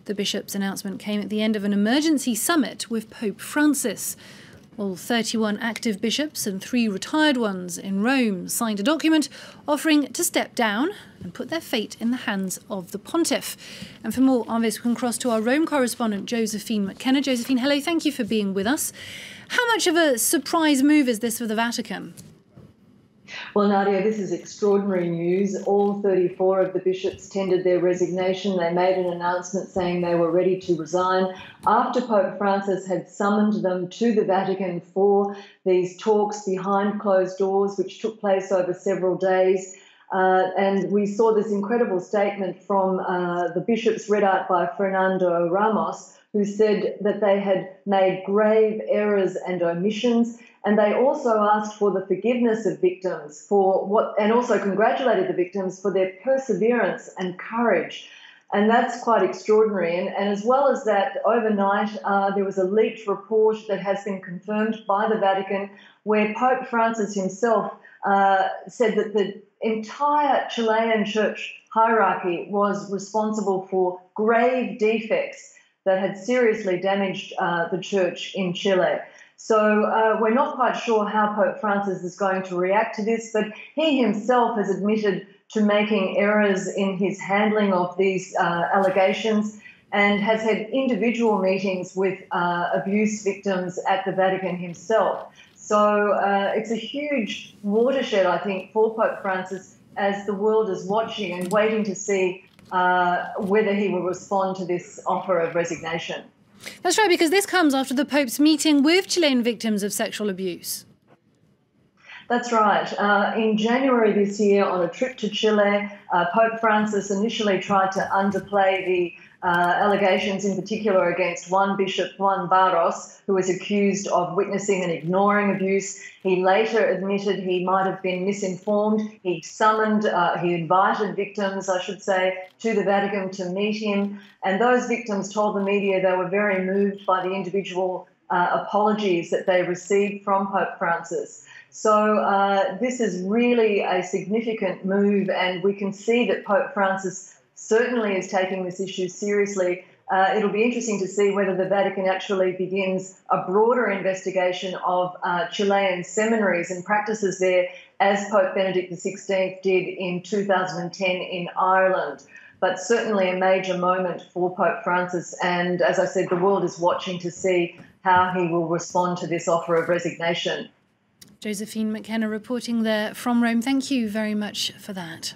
The bishop's announcement came at the end of an emergency summit with Pope Francis. All 31 active bishops and 3 retired ones in Rome signed a document offering to step down and put their fate in the hands of the pontiff. And for more on this, we can cross to our Rome correspondent, Josephine McKenna. Josephine, hello, thank you for being with us. How much of a surprise move is this for the Vatican? Well, Nadia, this is extraordinary news. All 34 of the bishops tendered their resignation. They made an announcement saying they were ready to resign after Pope Francis had summoned them to the Vatican for these talks behind closed doors, which took place over several days. And we saw this incredible statement from the bishops read out by Fernando Ramos, who said that they had made grave errors and omissions. And they also asked for the forgiveness of victims and also congratulated the victims for their perseverance and courage. And that's quite extraordinary. And as well as that, overnight, there was a leaked report that has been confirmed by the Vatican where Pope Francis himself said that the entire Chilean church hierarchy was responsible for grave defects that had seriously damaged the church in Chile. So we're not quite sure how Pope Francis is going to react to this, but he himself has admitted to making errors in his handling of these allegations and has had individual meetings with abuse victims at the Vatican himself. So it's a huge watershed, I think, for Pope Francis as the world is watching and waiting to see whether he will respond to this offer of resignation. That's right, because this comes after the Pope's meeting with Chilean victims of sexual abuse. That's right. In January this year, on a trip to Chile, Pope Francis initially tried to underplay the allegations, in particular against one bishop, Juan Barros, who was accused of witnessing and ignoring abuse. He later admitted he might have been misinformed. He invited victims, I should say, to the Vatican to meet him. And those victims told the media they were very moved by the individual apologies that they received from Pope Francis. So this is really a significant move, and we can see that Pope Francis certainly is taking this issue seriously. It'll be interesting to see whether the Vatican actually begins a broader investigation of Chilean seminaries and practices there, as Pope Benedict XVI did in 2010 in Ireland. But certainly a major moment for Pope Francis. And as I said, the world is watching to see how he will respond to this offer of resignation. Josephine McKenna reporting there from Rome. Thank you very much for that.